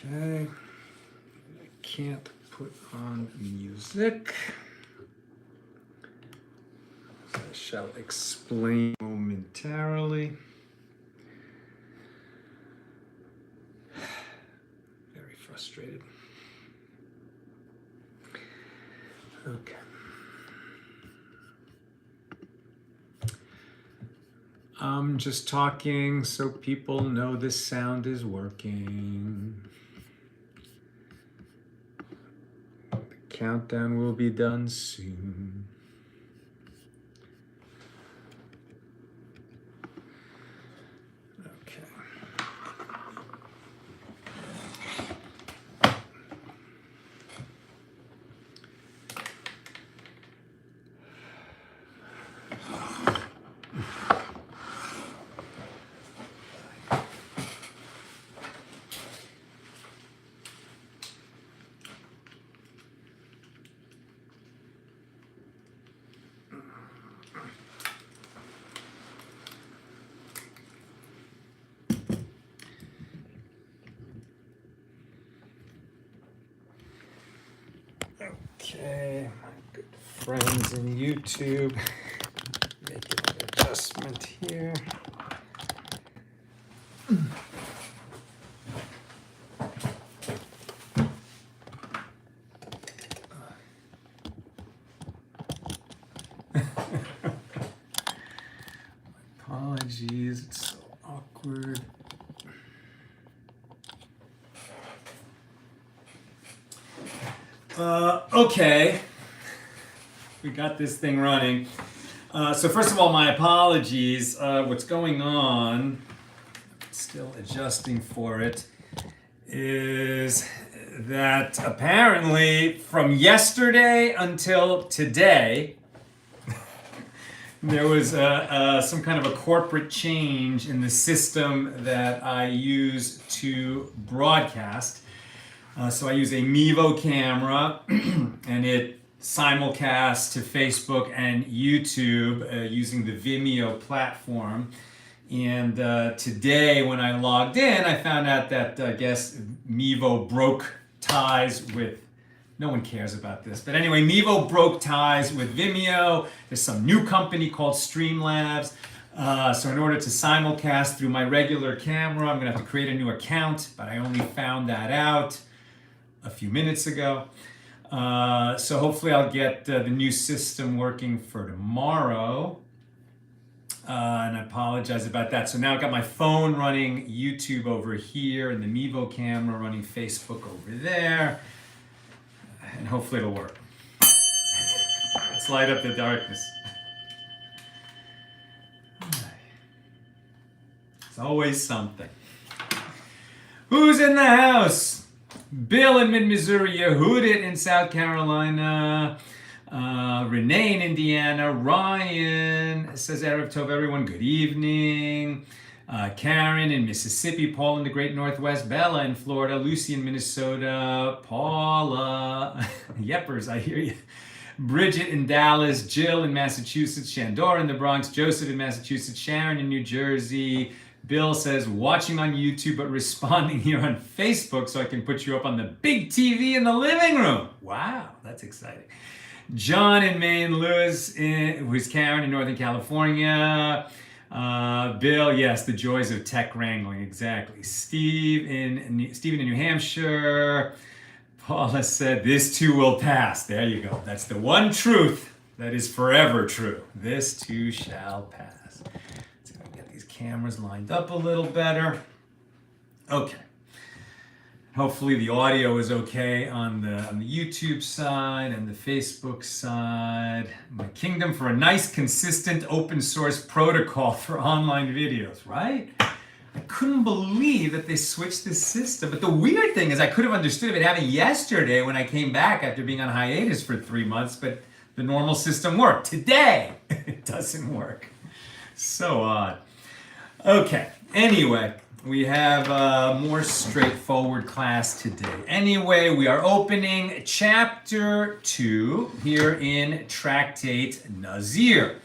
Okay, I can't put on music. I shall explain momentarily. Very frustrated. Okay. I'm just talking so people know this sound is working. The countdown will be done soon. Okay. Okay, my good friends in YouTube, making an adjustment here. Apologies, it's so awkward. Okay, we got this thing running. So first of all, my apologies. What's going on, still adjusting for it, is that apparently from yesterday until today, there was some kind of a corporate change in the system that I use to broadcast. So I use a Mevo camera and it simulcasts to Facebook and YouTube using the Vimeo platform. And today when I logged in, I found out that I guess Mevo broke ties with, no one cares about this, but anyway, Mevo broke ties with Vimeo. There's some new company called Streamlabs. So in order to simulcast through my regular camera, I'm gonna have to create a new account, but I only found that out a few minutes ago. So hopefully I'll get the new system working for tomorrow. And I apologize about that. So now I've got my phone running YouTube over here and the Mevo camera running Facebook over there. And hopefully it'll work. Let's light up the darkness. It's always something. Who's in the house? Bill in mid-Missouri, Yehudit in South Carolina, Renee in Indiana, Ryan says Erev Tov, everyone, good evening. Karen in Mississippi, Paul in the Great Northwest, Bella in Florida, Lucy in Minnesota, Paula, Yeppers, I hear you. Bridget in Dallas, Jill in Massachusetts, Shandor in the Bronx, Joseph in Massachusetts, Sharon in New Jersey. Bill says, watching on YouTube but responding here on Facebook so I can put you up on the big TV in the living room. Wow, that's exciting. John in Maine, Lewis, who's Karen in Northern California. Bill, yes, the joys of tech wrangling, exactly. Steven in New Hampshire. Paula said, this too will pass. There you go. That's the one truth that is forever true. This too shall pass. Cameras lined up a little better. Okay. Hopefully the audio is okay on the YouTube side and the Facebook side. My kingdom for a nice, consistent, open source protocol for online videos, right? I couldn't believe that they switched this system. But the weird thing is I could have understood if it happened yesterday when I came back after being on hiatus for 3 months, but the normal system worked. Today, it doesn't work. So odd. Okay, anyway, we have a more straightforward class today. Anyway, we are opening chapter 2 here in Tractate Nazir.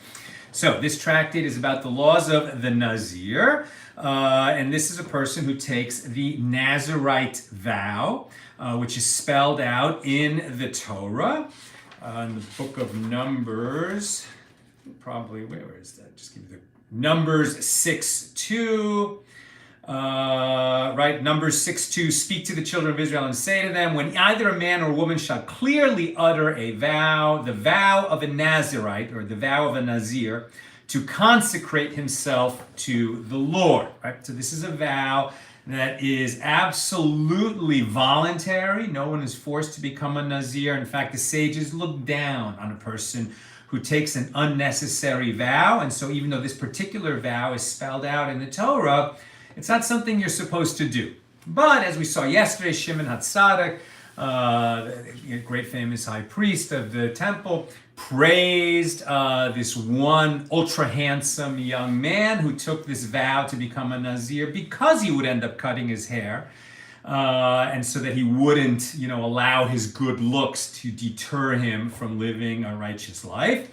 So this tractate is about the laws of the Nazir, and this is a person who takes the Nazirite vow, which is spelled out in the Torah, in the book of Numbers. Probably, where is that? Just give you the Numbers 6:2. Right, Numbers 6:2, speak to the children of Israel and say to them, when either a man or a woman shall clearly utter a vow, the vow of a Nazirite, or the vow of a Nazir, to consecrate himself to the Lord. Right? So this is a vow that is absolutely voluntary. No one is forced to become a Nazir. In fact, the sages look down on a person who takes an unnecessary vow. And so even though this particular vow is spelled out in the Torah, it's not something you're supposed to do. But as we saw yesterday, Shimon HaTzadik, great famous high priest of the temple, praised this one ultra handsome young man who took this vow to become a Nazir because he would end up cutting his hair. And so that he wouldn't, allow his good looks to deter him from living a righteous life.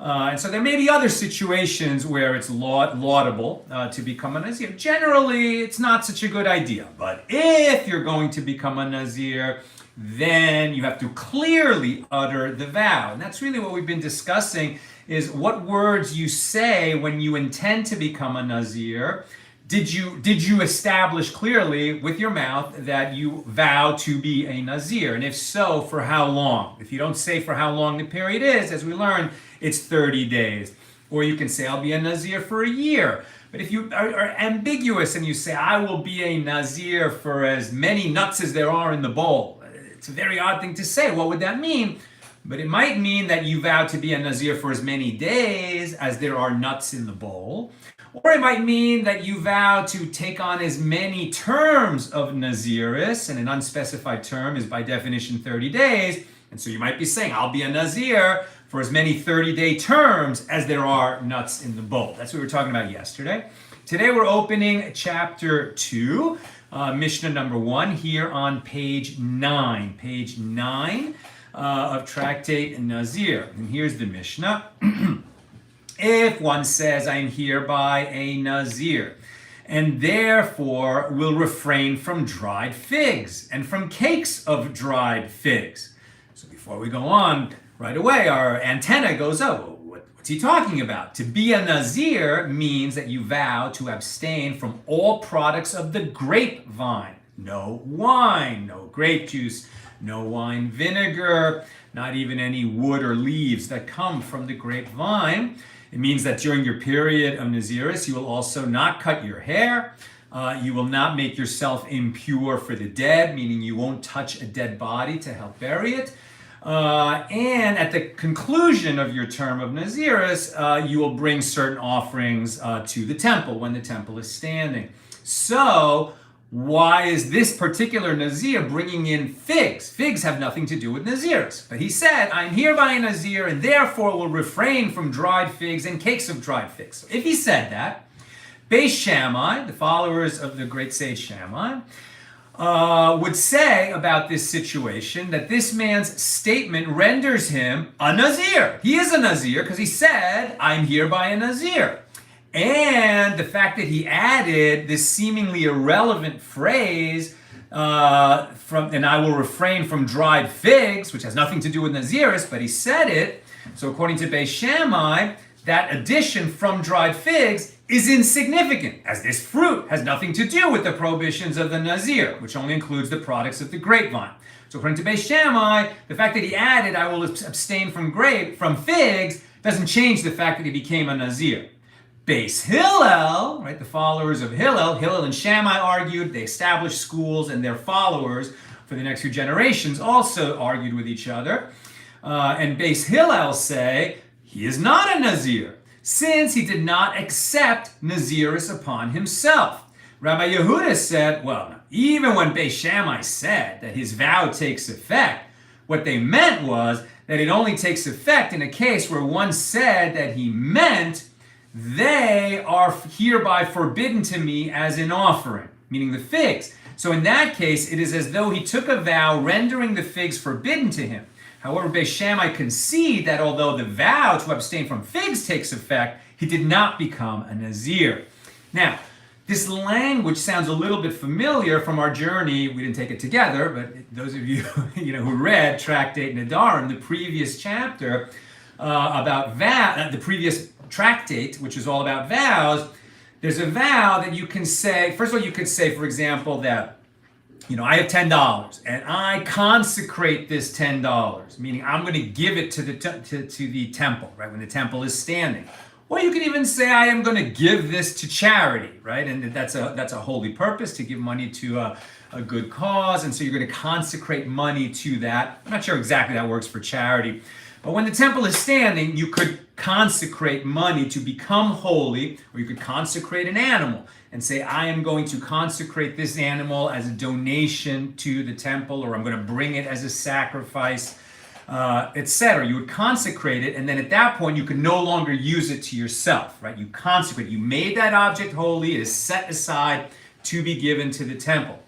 And so there may be other situations where it's laudable to become a Nazir. Generally, it's not such a good idea. But if you're going to become a Nazir, then you have to clearly utter the vow. And that's really what we've been discussing, is what words you say when you intend to become a Nazir. Did you establish clearly with your mouth that you vow to be a Nazir? And if so, for how long? If you don't say for how long the period is, as we learned, it's 30 days. Or you can say, I'll be a Nazir for a year. But if you are ambiguous and you say, I will be a Nazir for as many nuts as there are in the bowl, it's a very odd thing to say. What would that mean? But it might mean that you vow to be a Nazir for as many days as there are nuts in the bowl. Or it might mean that you vow to take on as many terms of nazirus, and an unspecified term is by definition 30 days. And so you might be saying, I'll be a Nazir for as many 30-day terms as there are nuts in the bowl. That's what we were talking about yesterday. Today we're opening chapter 2, Mishna number 1, here on page 9. Page 9 of Tractate Nazir. And here's the Mishnah. If one says, I am hereby a Nazir, and therefore will refrain from dried figs and from cakes of dried figs. So before we go on, right away our antenna goes up. What's he talking about? To be a Nazir means that you vow to abstain from all products of the grapevine. No wine, no grape juice, no wine vinegar, not even any wood or leaves that come from the grapevine. It means that during your period of Nazirus, you will also not cut your hair. You will not make yourself impure for the dead, meaning you won't touch a dead body to help bury it. And at the conclusion of your term of Nazirus, you will bring certain offerings to the temple when the temple is standing. So, why is this particular Nazir bringing in figs? Figs have nothing to do with Nazirus. But he said, I'm hereby a Nazir and therefore will refrain from dried figs and cakes of dried figs. So if he said that, Beis Shammai, the followers of the great sage Shammai, would say about this situation that this man's statement renders him a Nazir. He is a Nazir because he said, I'm hereby a Nazir. And the fact that he added this seemingly irrelevant phrase, and I will refrain from dried figs, which has nothing to do with Nazirus, but he said it. So according to Beis Shammai, that addition from dried figs is insignificant, as this fruit has nothing to do with the prohibitions of the Nazir, which only includes the products of the grapevine. So according to Beis Shammai, the fact that he added, I will abstain from figs, doesn't change the fact that he became a Nazir. Beis Hillel, right, the followers of Hillel and Shammai argued, they established schools, and their followers for the next few generations also argued with each other. And Beis Hillel say, he is not a Nazir, since he did not accept Nazirus upon himself. Rabbi Yehuda said, well, even when Beis Shammai said that his vow takes effect, what they meant was that it only takes effect in a case where one said that he meant, they are hereby forbidden to me as an offering, meaning the figs. So in that case, it is as though he took a vow rendering the figs forbidden to him. However, Beis Shammai concede that although the vow to abstain from figs takes effect, he did not become a Nazir. Now, this language sounds a little bit familiar from our journey. We didn't take it together, but those of you, who read Tractate Nedarim, the previous chapter about vow, the previous tractate, which is all about vows, there's a vow that you can say. First of all, you could say, for example, that I have $10 and I consecrate this $10, meaning I'm going to give it to the temple, right? When the temple is standing. Or you can even say, I am going to give this to charity, right? And that's a holy purpose, to give money to a good cause. And so you're going to consecrate money to that. I'm not sure exactly how that works for charity. But when the temple is standing, you could consecrate money to become holy, or you could consecrate an animal and say, I am going to consecrate this animal as a donation to the temple, or I'm going to bring it as a sacrifice, etc. You would consecrate it, and then at that point you could no longer use it to yourself, right? You consecrate, you made that object holy, it is set aside to be given to the temple.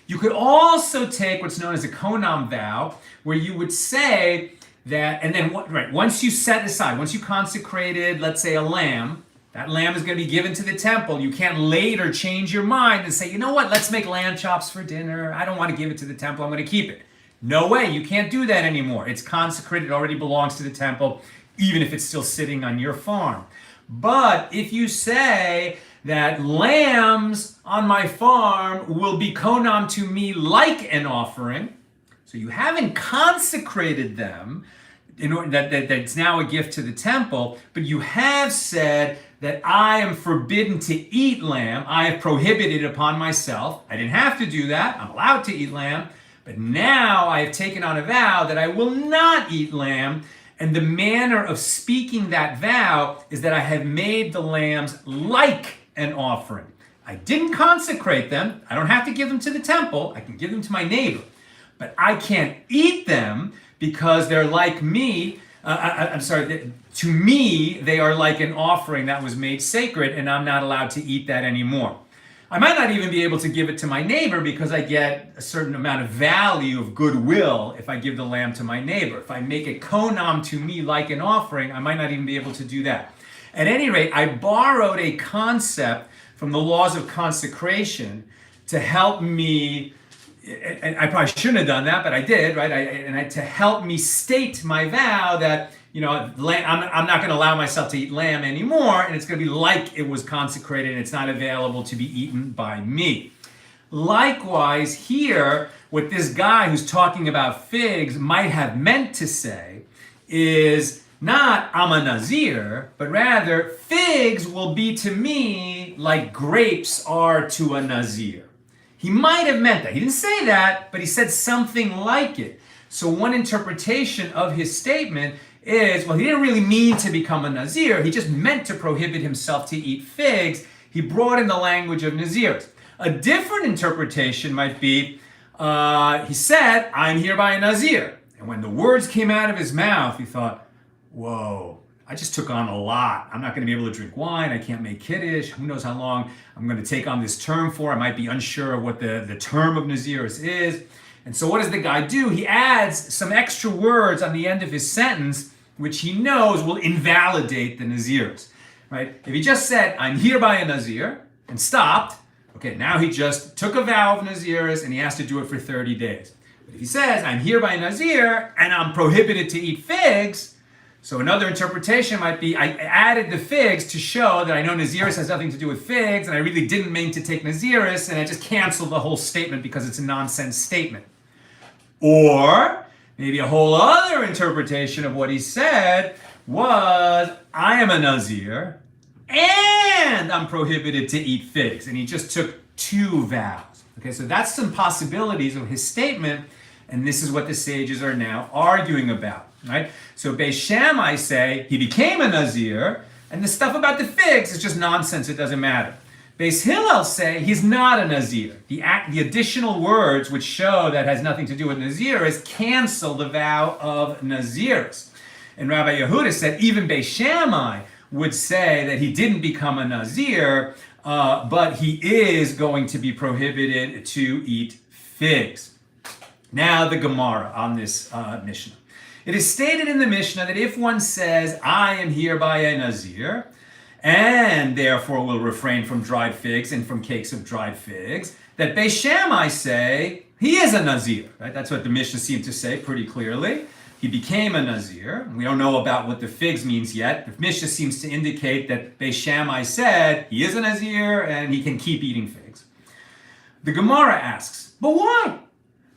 You could also take what's known as a konam vow, where you would say that, and then once you set aside, once you consecrated, let's say, a lamb, that lamb is going to be given to the temple. You can't later change your mind and say, you know what, let's make lamb chops for dinner. I don't want to give it to the temple, I'm going to keep it. No way, you can't do that anymore. It's consecrated, it already belongs to the temple, even if it's still sitting on your farm. But if you say that lambs on my farm will be konam to me like an offering, so you haven't consecrated them in order that it's now a gift to the temple, but you have said that I am forbidden to eat lamb. I have prohibited it upon myself. I didn't have to do that. I'm allowed to eat lamb. But now I have taken on a vow that I will not eat lamb, and the manner of speaking that vow is that I have made the lambs like an offering. I didn't consecrate them. I don't have to give them to the temple. I can give them to my neighbor. But I can't eat them because they're like me. To me, they are like an offering that was made sacred, and I'm not allowed to eat that anymore. I might not even be able to give it to my neighbor because I get a certain amount of value of goodwill if I give the lamb to my neighbor. If I make it konam to me like an offering, I might not even be able to do that. At any rate, I borrowed a concept from the laws of consecration to help me, and I probably shouldn't have done that, but I did, right? To help me state my vow that, I'm not going to allow myself to eat lamb anymore, and it's going to be like it was consecrated, and it's not available to be eaten by me. Likewise, here, what this guy who's talking about figs might have meant to say is not I'm a Nazir, but rather figs will be to me like grapes are to a Nazir. He might have meant that. He didn't say that, but he said something like it. So one interpretation of his statement is, well, he didn't really mean to become a Nazir. He just meant to prohibit himself to eat figs. He brought in the language of Nazirus. A different interpretation might be, he said, I'm hereby a Nazir. And when the words came out of his mouth, he thought, whoa, I just took on a lot. I'm not going to be able to drink wine. I can't make kiddush. Who knows how long I'm going to take on this term for. I might be unsure of what the term of Nazirus is. And so what does the guy do? He adds some extra words on the end of his sentence, which he knows will invalidate the Nazirus, right? If he just said, I'm hereby a Nazir, and stopped, okay, now he just took a vow of Nazirus and he has to do it for 30 days. But if he says, I'm hereby a Nazir and I'm prohibited to eat figs, so another interpretation might be, I added the figs to show that I know Nazirus has nothing to do with figs, and I really didn't mean to take Nazirus, and I just canceled the whole statement because it's a nonsense statement. Or maybe a whole other interpretation of what he said was, I am a Nazir and I'm prohibited to eat figs. And he just took two vows. Okay, so that's some possibilities of his statement, and this is what the sages are now arguing about, right? So Beis Shammai say he became a Nazir, and the stuff about the figs is just nonsense, it doesn't matter. Beis Hillel say he's not a Nazir. The additional words which show that has nothing to do with Nazirus cancel the vow of Nazirus. And Rabbi Yehuda said even Beis Shammai would say that he didn't become a Nazir, but he is going to be prohibited to eat figs. Now the Gemara on this Mishnah. It is stated in the Mishnah that if one says, I am hereby a Nazir, and therefore will refrain from dried figs and from cakes of dried figs, that Beis Shammai say he is a Nazir. Right? That's what the Mishnah seemed to say pretty clearly. He became a Nazir. We don't know about what the figs means yet. The Mishnah seems to indicate that Beis Shammai said he is a Nazir and he can keep eating figs. The Gemara asks, but why?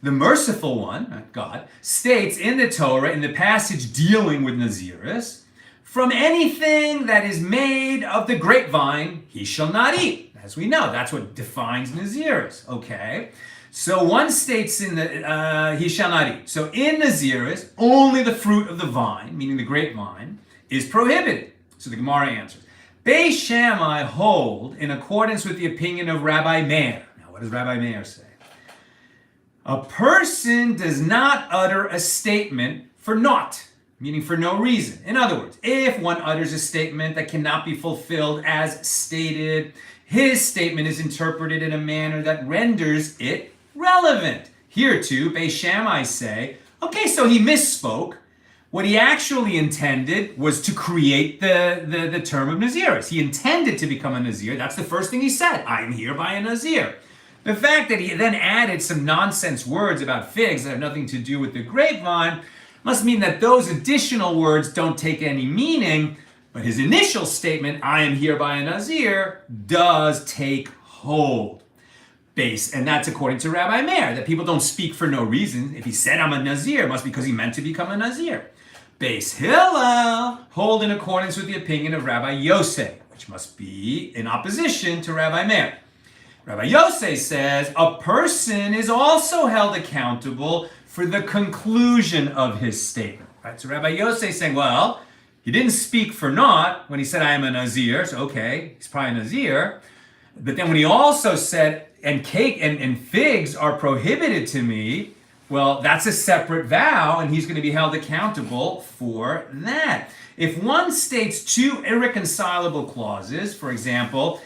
The merciful one, God, states in the Torah, in the passage dealing with nazirus, from anything that is made of the grapevine, he shall not eat. As we know, that's what defines nazirus. Okay, so one states in the he shall not eat. So in nazirus, only the fruit of the vine, meaning the grapevine, is prohibited. So the Gemara answers, Beis Shammai hold in accordance with the opinion of Rabbi Meir. Now, what does Rabbi Meir say? A person does not utter a statement for naught, meaning for no reason. In other words, if one utters a statement that cannot be fulfilled as stated, his statement is interpreted in a manner that renders it relevant. Here too, Beis Shammai say, okay, so he misspoke. What he actually intended was to create the term of Nazirus. He intended to become a Nazir. That's the first thing he said. I am hereby a Nazir. The fact that he then added some nonsense words about figs that have nothing to do with the grapevine must mean that those additional words don't take any meaning, but his initial statement, I am hereby a Nazir, does take hold. And that's according to Rabbi Meir, that people don't speak for no reason. If he said I'm a Nazir, it must be because he meant to become a Nazir. Beis Hillel hold in accordance with the opinion of Rabbi Yosef, which must be in opposition to Rabbi Meir. Rabbi Yosef says a person is also held accountable for the conclusion of his statement. Right? So Rabbi Yosef is saying, well, he didn't speak for naught when he said I am a Nazir, so okay, he's probably a Nazir. But then when he also said, and cake and figs are prohibited to me, well, that's a separate vow, and he's going to be held accountable for that. If one states two irreconcilable clauses, for example,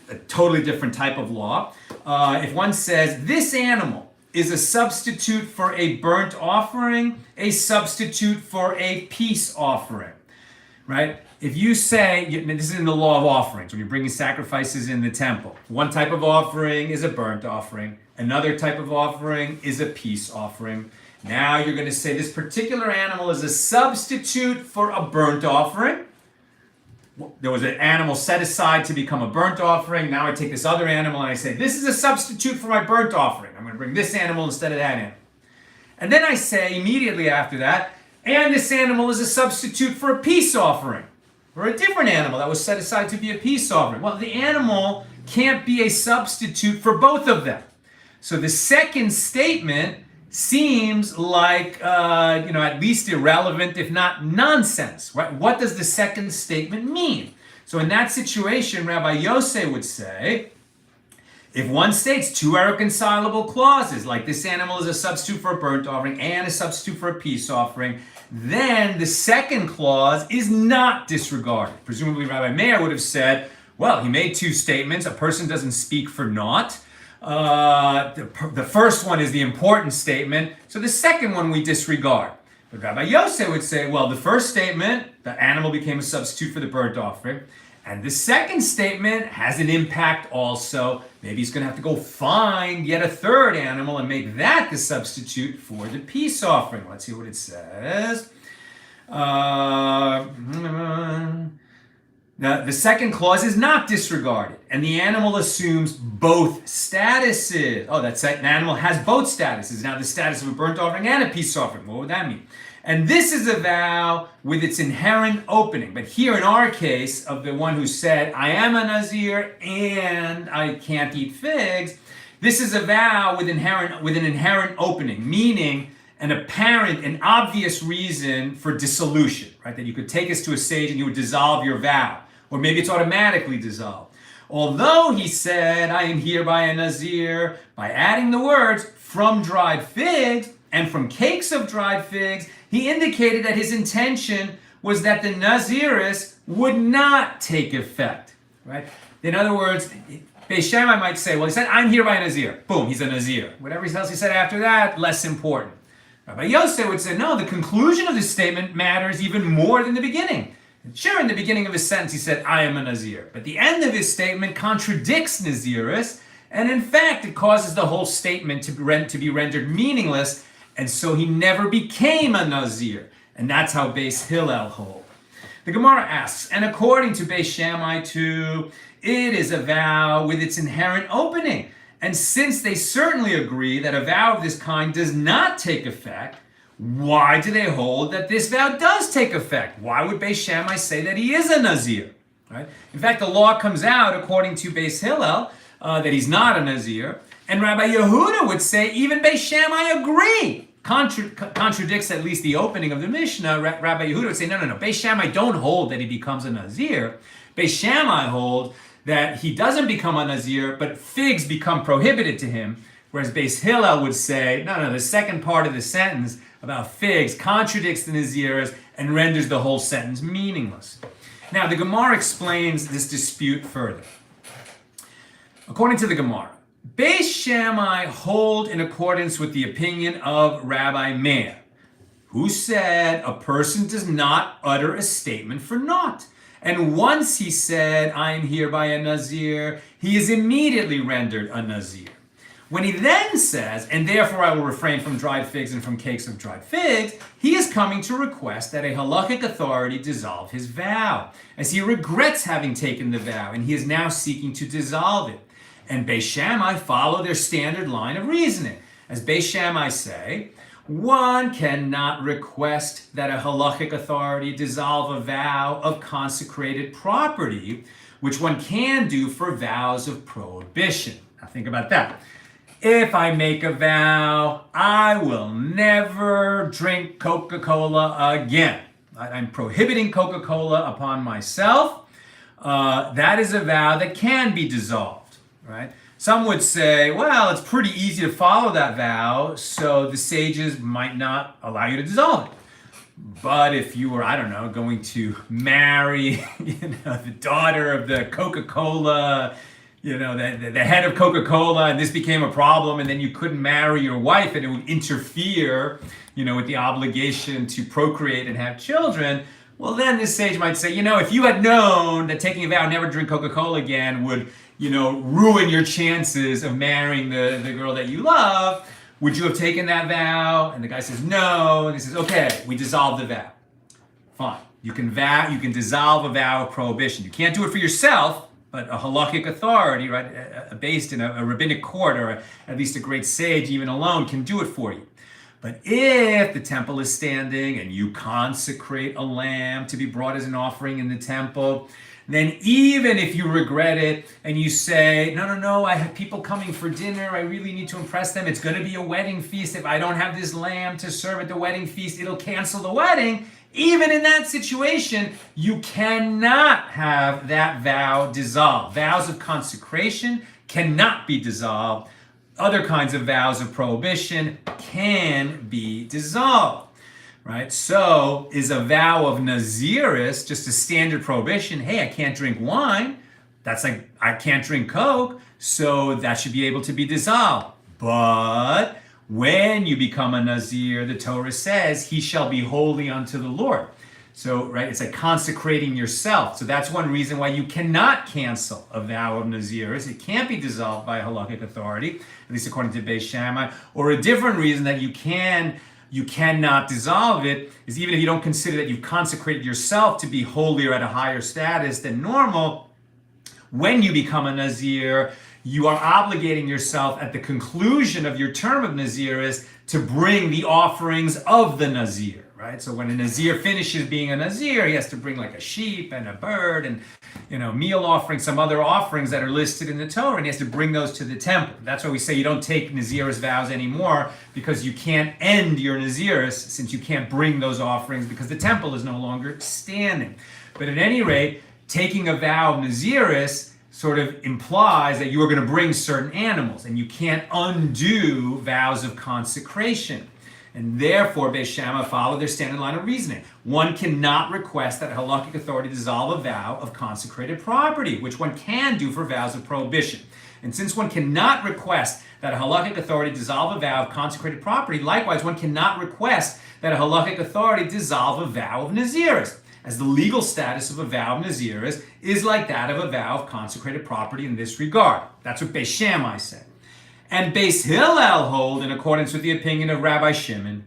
a totally different type of law. If one says, this animal is a substitute for a burnt offering, a substitute for a peace offering, right? If you say, this is in the law of offerings, when you're bringing sacrifices in the temple, one type of offering is a burnt offering, another type of offering is a peace offering. Now you're going to say this particular animal is a substitute for a burnt offering. There was an animal set aside to become a burnt offering. Now I take this other animal and I say, this is a substitute for my burnt offering. I'm going to bring this animal instead of that animal. And then I say immediately after that, and this animal is a substitute for a peace offering, or a different animal that was set aside to be a peace offering. Well, the animal can't be a substitute for both of them. So the second statement seems like, at least irrelevant, if not nonsense. Right? What does the second statement mean? So in that situation, Rabbi Yosef would say, if one states two irreconcilable clauses, like this animal is a substitute for a burnt offering and a substitute for a peace offering, then the second clause is not disregarded. Presumably Rabbi Meir would have said, well, he made two statements. A person doesn't speak for naught. The first one is the important statement, so the second one we disregard. But Rabbi Yosef would say, well, the first statement, the animal became a substitute for the burnt offering, and the second statement has an impact also. Maybe he's going to have to go find yet a third animal and make that the substitute for the peace offering. Let's see what it says. Now, the second clause is not disregarded, and the animal assumes both statuses. Oh, that second animal has both statuses. Now, the status of a burnt offering and a peace offering. What would that mean? And this is a vow with its inherent opening. But here in our case, of the one who said, I am a Nazir and I can't eat figs, this is a vow with an inherent opening, meaning an apparent and obvious reason for dissolution, right? That you could take us to a stage and you would dissolve your vow. Or maybe it's automatically dissolved. Although he said, I am hereby a Nazir, by adding the words from dried figs and from cakes of dried figs, he indicated that his intention was that the nazirus would not take effect, right? In other words, Beis Shammai might say, well, he said, I'm hereby a Nazir. Boom, he's a Nazir. Whatever else he said after that, less important. Rabbi Yosef would say, no, the conclusion of this statement matters even more than the beginning. Sure, in the beginning of his sentence, he said, I am a Nazir. But the end of his statement contradicts nazirus, and in fact, it causes the whole statement to be rendered meaningless, and so he never became a Nazir. And that's how Beis Hillel hold. The Gemara asks, and according to Beis Shammai too, it is a vow with its inherent opening. And since they certainly agree that a vow of this kind does not take effect, why do they hold that this vow does take effect? Why would Beis Shammai say that he is a Nazir? Right? In fact, the law comes out, according to Beis Hillel, that he's not a Nazir. And Rabbi Yehuda would say even Beis Shammai agree. Contradicts at least the opening of the Mishnah. Rabbi Yehuda would say, no. Beis Shammai don't hold that he becomes a Nazir. Beis Shammai hold that he doesn't become a Nazir, but figs become prohibited to him. Whereas Beis Hillel would say, no, the second part of the sentence about figs contradicts the nazirus and renders the whole sentence meaningless. Now, the Gemara explains this dispute further. According to the Gemara, Beis Shammai hold in accordance with the opinion of Rabbi Meir, who said a person does not utter a statement for naught. And once he said, I am hereby a Nazir, he is immediately rendered a Nazir. When he then says, and therefore I will refrain from dried figs and from cakes of dried figs, he is coming to request that a halakhic authority dissolve his vow, as he regrets having taken the vow, and he is now seeking to dissolve it. And Beis Shammai follow their standard line of reasoning. As Beis Shammai say, one cannot request that a halakhic authority dissolve a vow of consecrated property, which one can do for vows of prohibition. Now think about that. If I make a vow, I will never drink Coca-Cola again. I'm prohibiting Coca-Cola upon myself. That is a vow that can be dissolved, right? Some would say, well, it's pretty easy to follow that vow, so the sages might not allow you to dissolve it. But if you were, going to marry, the daughter of the Coca-Cola, the head of Coca-Cola, and this became a problem, and then you couldn't marry your wife, and it would interfere, with the obligation to procreate and have children, well, then this sage might say, if you had known that taking a vow never drink Coca-Cola again would, ruin your chances of marrying the girl that you love, would you have taken that vow? And the guy says, no, and he says, okay, we dissolve the vow. Fine. You can dissolve a vow of prohibition. You can't do it for yourself, but a halakhic authority, right, based in a rabbinic court, or at least a great sage, even alone, can do it for you. But if the temple is standing and you consecrate a lamb to be brought as an offering in the temple, then even if you regret it and you say, no, I have people coming for dinner, I really need to impress them, it's going to be a wedding feast, if I don't have this lamb to serve at the wedding feast, it'll cancel the wedding. Even in that situation, you cannot have that vow dissolved. Vows of consecration cannot be dissolved. Other kinds of vows of prohibition can be dissolved, right? So is a vow of nazirus just a standard prohibition? Hey, I can't drink wine. That's like, I can't drink Coke, so that should be able to be dissolved. But when you become a Nazir, the Torah says, he shall be holy unto the Lord. So, right, it's like consecrating yourself. So that's one reason why you cannot cancel a vow of Nazirus. It can't be dissolved by a halakhic authority, at least according to Beis Shammai. Or a different reason that you cannot dissolve it is even if you don't consider that you've consecrated yourself to be holier at a higher status than normal, when you become a Nazir, you are obligating yourself at the conclusion of your term of Nazirus to bring the offerings of the Nazir, right? So when a Nazir finishes being a Nazir, he has to bring like a sheep and a bird and, meal offerings, some other offerings that are listed in the Torah, and he has to bring those to the temple. That's why we say you don't take Nazirus vows anymore, because you can't end your Nazirus since you can't bring those offerings because the temple is no longer standing. But at any rate, taking a vow of Nazirus sort of implies that you are going to bring certain animals, and you can't undo vows of consecration. And therefore, Beis Shammai follow their standard line of reasoning. One cannot request that a halakhic authority dissolve a vow of consecrated property, which one can do for vows of prohibition. And since one cannot request that a halakhic authority dissolve a vow of consecrated property, likewise one cannot request that a halakhic authority dissolve a vow of nazirus, as the legal status of a vow of nazirus is like that of a vow of consecrated property in this regard. That's what Beis Shammai said. And Beis Hillel hold, in accordance with the opinion of Rabbi Shimon,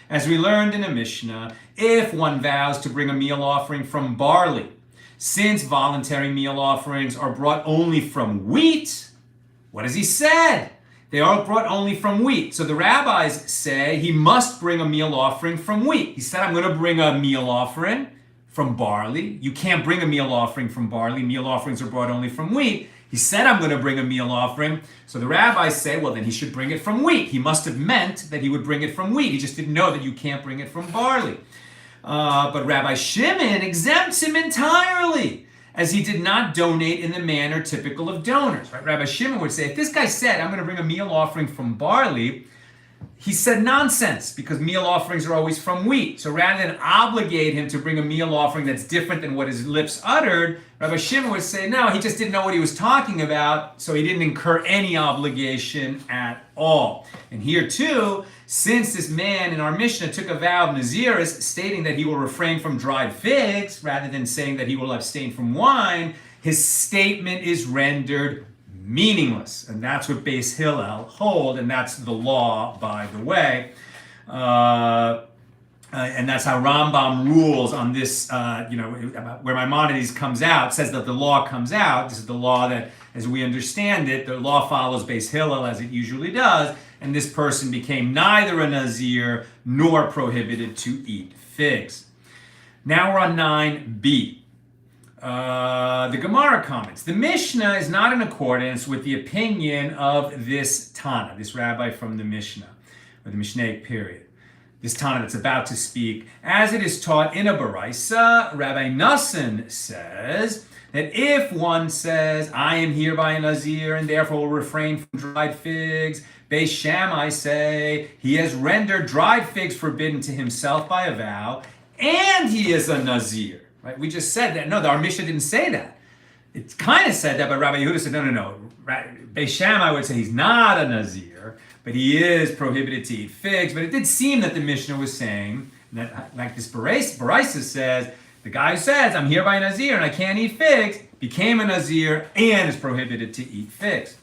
as we learned in the Mishnah, if one vows to bring a meal offering from barley, since voluntary meal offerings are brought only from wheat, what has he said? They are brought only from wheat. So the rabbis say he must bring a meal offering from wheat. He said, I'm going to bring a meal offering from barley. You can't bring a meal offering from barley. Meal offerings are brought only from wheat. He said, I'm going to bring a meal offering. So the rabbis say, well, then he should bring it from wheat. He must have meant that he would bring it from wheat. He just didn't know that you can't bring it from barley. But Rabbi Shimon exempts him entirely, as he did not donate in the manner typical of donors. Right? Rabbi Shimon would say, if this guy said, I'm going to bring a meal offering from barley, he said nonsense, because meal offerings are always from wheat. So rather than obligate him to bring a meal offering that's different than what his lips uttered, Rabbi Shimon would say, no, he just didn't know what he was talking about, so he didn't incur any obligation at all. And here too, since this man in our Mishnah took a vow of nazirus, stating that he will refrain from dried figs, rather than saying that he will abstain from wine, his statement is rendered meaningless. And that's what Beis Hillel hold, and that's the law, by the way. And that's how Rambam rules on this, where Maimonides comes out, says that the law comes out. This is the law that, as we understand it, the law follows Beis Hillel as it usually does, and this person became neither a Nazir nor prohibited to eat figs. Now we're on 9b. The Gemara comments, the Mishnah is not in accordance with the opinion of this Tana, this rabbi from the Mishnah, or the Mishnaic period. This Tana that's about to speak, as it is taught in a Baraisa. Rabbi Nassan says that if one says, I am hereby a Nazir and therefore will refrain from dried figs, Beis Shammai say he has rendered dried figs forbidden to himself by a vow, and he is a Nazir. Right? We just said that. No, our Mishnah didn't say that. It kind of said that, but Rabbi Yehuda said, no. Beis Shammai would say he's not a Nazir, but he is prohibited to eat figs. But it did seem that the Mishnah was saying that, like this Baraisa says, the guy who says, I'm hereby a Nazir and I can't eat figs, became a Nazir and is prohibited to eat figs.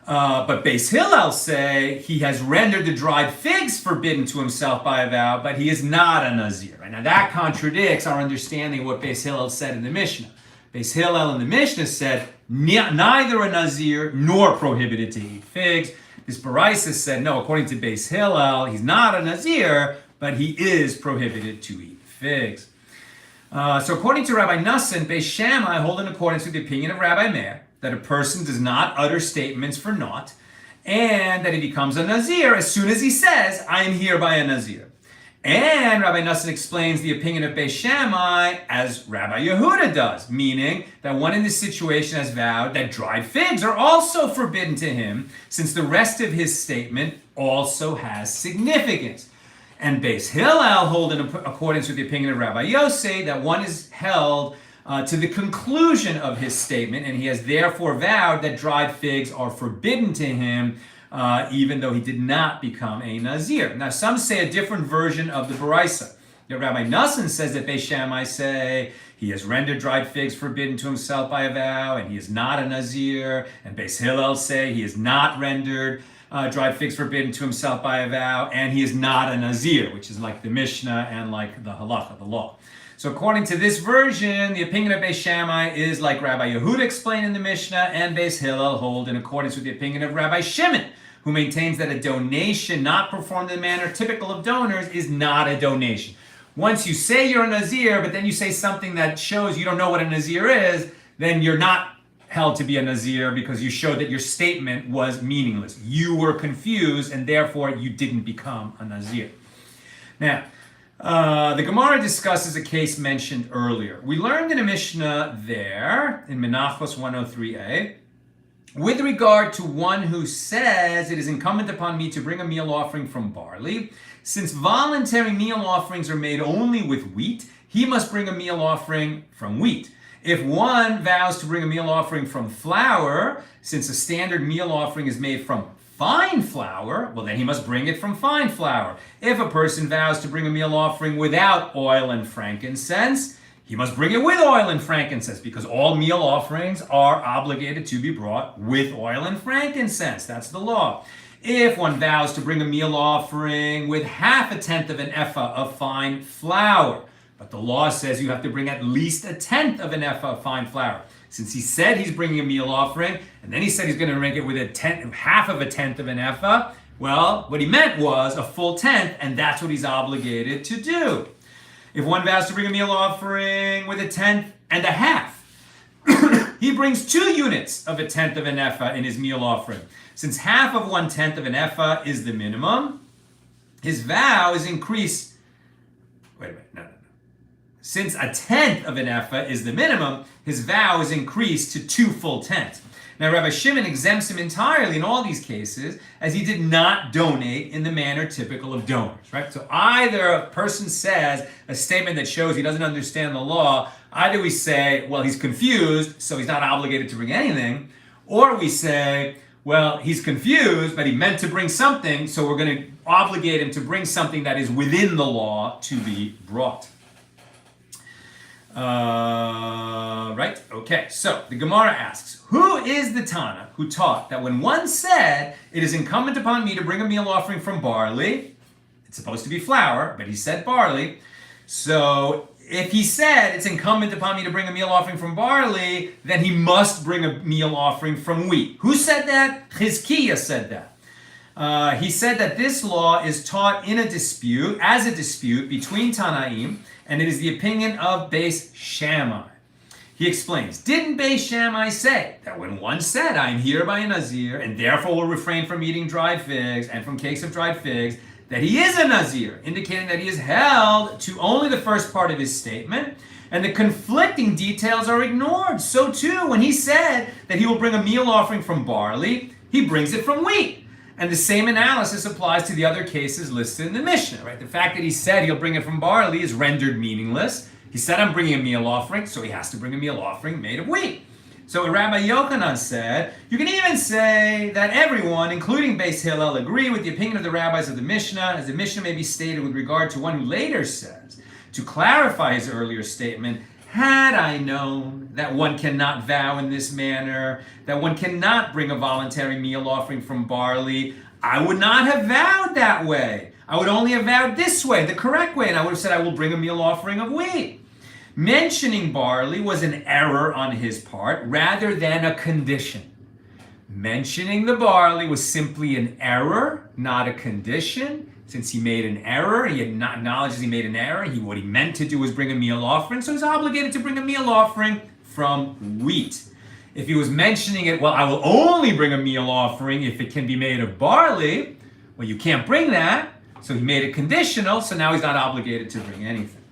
But Beis Hillel say he has rendered the dried figs forbidden to himself by a vow, but he is not a Nazir. Right? Now that contradicts our understanding of what Beis Hillel said in the Mishnah. Beis Hillel in the Mishnah said neither a Nazir nor prohibited to eat figs. This Baraisa said, no, according to Beis Hillel, he's not a Nazir, but he is prohibited to eat figs. So according to Rabbi Nassan, Beis Shammai hold in accordance with the opinion of Rabbi Meir, that a person does not utter statements for naught, and that he becomes a Nazir as soon as he says, I am hereby a Nazir. And Rabbi Nassan explains the opinion of Beis Shammai as Rabbi Yehuda does, meaning that one in this situation has vowed that dried figs are also forbidden to him, since the rest of his statement also has significance. And Beis Hillel hold in accordance with the opinion of Rabbi Yossi that one is held to the conclusion of his statement, and he has therefore vowed that dried figs are forbidden to him, even though he did not become a Nazir. Now, some say a different version of the Baraisa. Rabbi Nassan says that Beis Shammai say he has rendered dried figs forbidden to himself by a vow, and he is not a Nazir. And Beis Hillel say he has not rendered dried figs forbidden to himself by a vow, and he is not a Nazir, which is like the Mishnah and like the Halacha, the law. So according to this version, the opinion of Beis Shammai is like Rabbi Yehuda explained in the Mishnah, and Beis Hillel hold in accordance with the opinion of Rabbi Shimon, who maintains that a donation not performed in the manner typical of donors is not a donation. Once you say you're a Nazir, but then you say something that shows you don't know what a Nazir is, then you're not held to be a Nazir because you showed that your statement was meaningless. You were confused, and therefore you didn't become a Nazir. Now, the Gemara discusses a case mentioned earlier. We learned in a Mishnah there, in Menachos 103a, with regard to one who says, it is incumbent upon me to bring a meal offering from barley. Since voluntary meal offerings are made only with wheat, he must bring a meal offering from wheat. If one vows to bring a meal offering from flour, since a standard meal offering is made from fine flour, well, then he must bring it from fine flour. If a person vows to bring a meal offering without oil and frankincense, he must bring it with oil and frankincense, because all meal offerings are obligated to be brought with oil and frankincense. That's the law. If one vows to bring a meal offering with half a tenth of an ephah of fine flour, but the law says you have to bring at least a tenth of an ephah of fine flour. Since he said he's bringing a meal offering, and then he said he's going to make it with half of a tenth of an ephah, well, what he meant was a full tenth, and that's what he's obligated to do. If one vows to bring a meal offering with a tenth and a half, he brings 2 units of a tenth of an ephah in his meal offering. Since half of 1/10 of an ephah is the minimum, his vow is increased. Wait a minute, no. Since a tenth of an ephah is the minimum, his vow is increased to 2 full tenths. Now, Rabbi Shimon exempts him entirely in all these cases, as he did not donate in the manner typical of donors, right? So either a person says a statement that shows he doesn't understand the law, either we say, well, he's confused, so he's not obligated to bring anything, or we say, well, he's confused, but he meant to bring something, so we're going to obligate him to bring something that is within the law to be brought. Right? Okay, so the Gemara asks, who is the Tana who taught that when one said, it is incumbent upon me to bring a meal offering from barley, it's supposed to be flour, but he said barley, so if he said it's incumbent upon me to bring a meal offering from barley, then he must bring a meal offering from wheat. Who said that? Chizkiah said that. He said that this law is taught in a dispute, as a dispute between Tanaim, and it is the opinion of Beis Shammai. He explains, didn't Beis Shammai say that when one said, I am hereby a Nazir, and therefore will refrain from eating dried figs and from cakes of dried figs, that he is a Nazir, indicating that he is held to only the first part of his statement, and the conflicting details are ignored. So too, when he said that he will bring a meal offering from barley, he brings it from wheat. And the same analysis applies to the other cases listed in the Mishnah, right? The fact that he said he'll bring it from barley is rendered meaningless. He said, I'm bringing a meal offering, so he has to bring a meal offering made of wheat. So Rabbi Yochanan said, you can even say that everyone, including Beis Hillel, agree with the opinion of the rabbis of the Mishnah, as the Mishnah may be stated with regard to one who later says, to clarify his earlier statement, had I known that one cannot vow in this manner, that one cannot bring a voluntary meal offering from barley, I would not have vowed that way. I would only have vowed this way, the correct way, and I would have said I will bring a meal offering of wheat. Mentioning barley was an error on his part rather than a condition. Mentioning the barley was simply an error, not a condition. Since he made an error, he acknowledges he made an error, what he meant to do was bring a meal offering, so he's obligated to bring a meal offering from wheat. If he was mentioning it, well, I will only bring a meal offering if it can be made of barley, well, you can't bring that, so he made it conditional, so now he's not obligated to bring anything.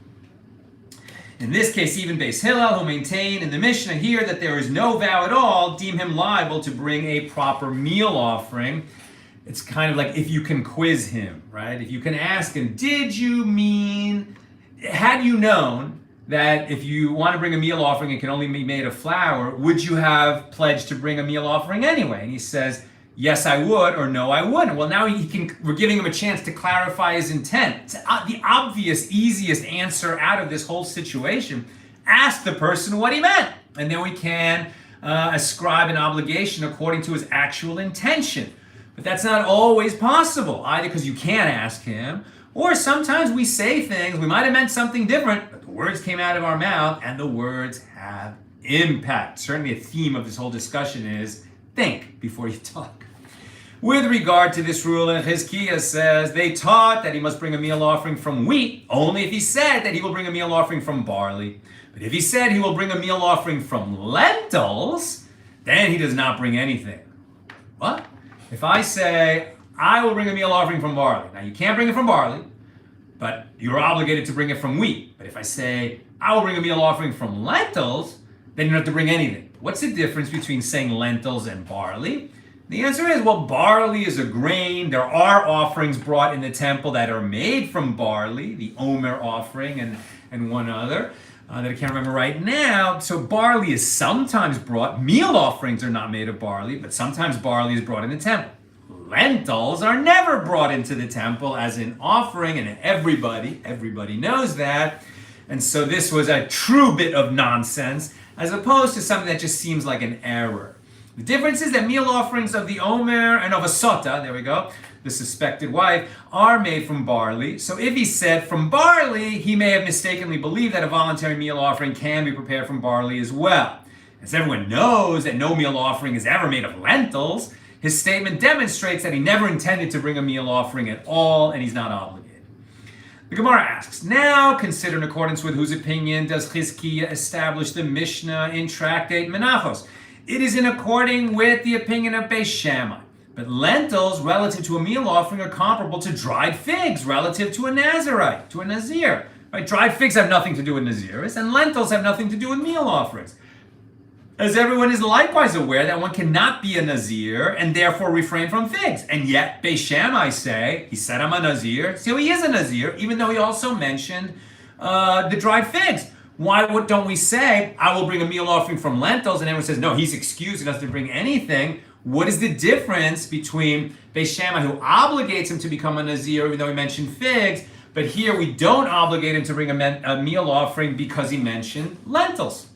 In this case, even Beis Hillel, who maintain in the Mishnah here that there is no vow at all, deem him liable to bring a proper meal offering. It's kind of like if you can quiz him, right? If you can ask him, had you known that if you want to bring a meal offering, it can only be made of flour, would you have pledged to bring a meal offering anyway? And he says, yes, I would, or no, I wouldn't. Well, now we're giving him a chance to clarify his intent. It's the obvious, easiest answer out of this whole situation. Ask the person what he meant, and then we can ascribe an obligation according to his actual intention. But that's not always possible, either because you can't ask him, or sometimes we say things, we might have meant something different, but the words came out of our mouth, and the words have impact. Certainly a theme of this whole discussion is think before you talk. With regard to this rule, Chizkiah says, they taught that he must bring a meal offering from wheat, only if he said that he will bring a meal offering from barley. But if he said he will bring a meal offering from lentils, then he does not bring anything. What? If I say, I will bring a meal offering from barley. Now, you can't bring it from barley, but you're obligated to bring it from wheat. But if I say, I will bring a meal offering from lentils, then you don't have to bring anything. What's the difference between saying lentils and barley? The answer is, well, barley is a grain. There are offerings brought in the temple that are made from barley, the Omer offering and one other. that I can't remember right now. So barley is sometimes brought. Meal offerings are not made of barley, but sometimes barley is brought in the temple. Lentils are never brought into the temple as an offering, and everybody knows that. And so this was a true bit of nonsense, as opposed to something that just seems like an error. The difference is that meal offerings of the Omer and of a Sota, there we go, the suspected wife, are made from barley. So if he said from barley, he may have mistakenly believed that a voluntary meal offering can be prepared from barley as well. As everyone knows that no meal offering is ever made of lentils, his statement demonstrates that he never intended to bring a meal offering at all, and he's not obligated. The Gemara asks, now consider in accordance with whose opinion does Chizkiah establish the Mishnah in Tractate Menachos? It is in according with the opinion of Beis Shammai. But lentils relative to a meal offering are comparable to dried figs relative to a Nazirite, to a Nazir. Right? Dried figs have nothing to do with Nazirus, and lentils have nothing to do with meal offerings. As everyone is likewise aware that one cannot be a Nazir and therefore refrain from figs. And yet, Beis Shammai say, he said I'm a Nazir, so he is a Nazir, even though he also mentioned the dried figs. Why don't we say, I will bring a meal offering from lentils, and everyone says, no, he's excused, he doesn't bring anything. What is the difference between Beis Shammai, who obligates him to become a Nazir, even though he mentioned figs, but here we don't obligate him to bring a meal offering because he mentioned lentils?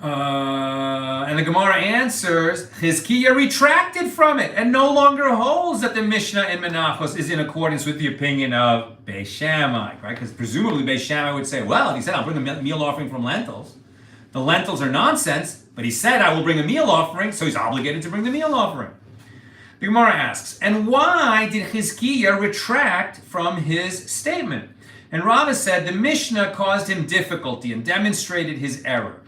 And the Gemara answers, Chizkiah retracted from it and no longer holds that the Mishnah in Menachos is in accordance with the opinion of Beis Shammai, right? Because presumably Beis Shammai would say, well, he said, I'll bring a meal offering from lentils. The lentils are nonsense, but he said, I will bring a meal offering, so he's obligated to bring the meal offering. The Gemara asks, and why did Chizkiah retract from his statement? And Rava said, the Mishnah caused him difficulty and demonstrated his error.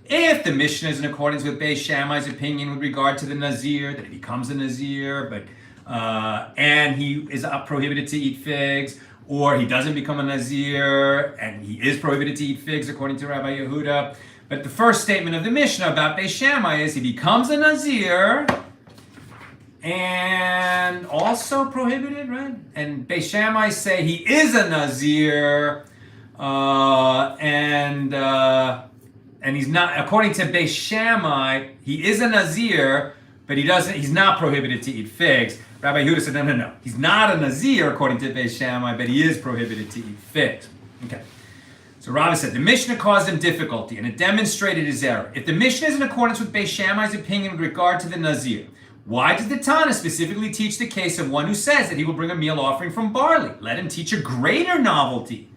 If the Mishnah is in accordance with Beis Shammai's opinion with regard to the Nazir, that he becomes a Nazir, and he is prohibited to eat figs, or he doesn't become a Nazir, and he is prohibited to eat figs according to Rabbi Yehuda. But the first statement of the Mishnah about Beis Shammai is he becomes a Nazir, and also prohibited, right? And Beis Shammai say he is a Nazir, and he's not, according to Beis Shammai, he is a Nazir, but he's not prohibited to eat figs. Rabbi Yehuda said, no. He's not a Nazir, according to Beis Shammai, but he is prohibited to eat figs. Okay. So Rabbi said, the Mishnah caused him difficulty, and it demonstrated his error. If the Mishnah is in accordance with Beis Shammai's opinion with regard to the Nazir, why does the Tana specifically teach the case of one who says that he will bring a meal offering from barley? Let him teach a greater novelty,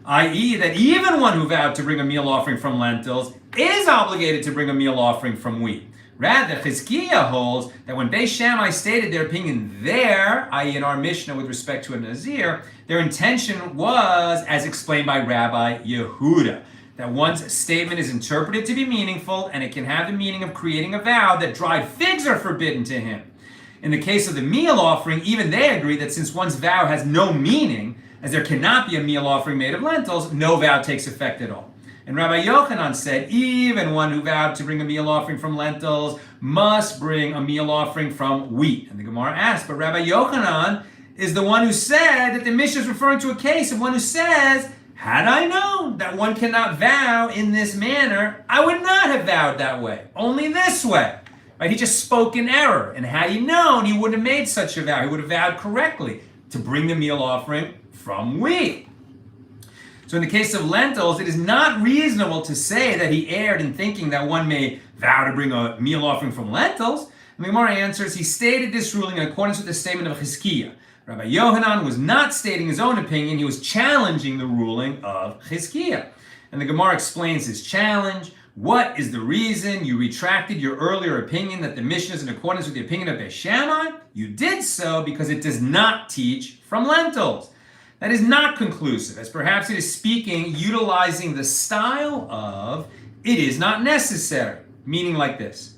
i.e. that even one who vowed to bring a meal offering from lentils is obligated to bring a meal offering from wheat. Rather, Chizkiah holds that when Beis Shammai stated their opinion there, i.e. in our Mishnah with respect to a Nazir, their intention was, as explained by Rabbi Yehuda, that one's statement is interpreted to be meaningful and it can have the meaning of creating a vow that dried figs are forbidden to him. In the case of the meal offering, even they agree that since one's vow has no meaning, as there cannot be a meal offering made of lentils, no vow takes effect at all. And Rabbi Yochanan said, even one who vowed to bring a meal offering from lentils must bring a meal offering from wheat. And the Gemara asked, but Rabbi Yochanan is the one who said that the Mishnah is referring to a case of one who says, had I known that one cannot vow in this manner, I would not have vowed that way, only this way. Right? He just spoke in error. And had he known, he wouldn't have made such a vow. He would have vowed correctly to bring the meal offering from wheat. So in the case of lentils, it is not reasonable to say that he erred in thinking that one may vow to bring a meal offering from lentils. And the Gemara answers, he stated this ruling in accordance with the statement of Chizkiah. Rabbi Yochanan was not stating his own opinion, he was challenging the ruling of Chizkiah. And the Gemara explains his challenge. What is the reason you retracted your earlier opinion that the Mishnah is in accordance with the opinion of Beis Shammai? You did so because it does not teach from lentils. That is not conclusive, as perhaps it is speaking, utilizing the style of, it is not necessary, meaning like this.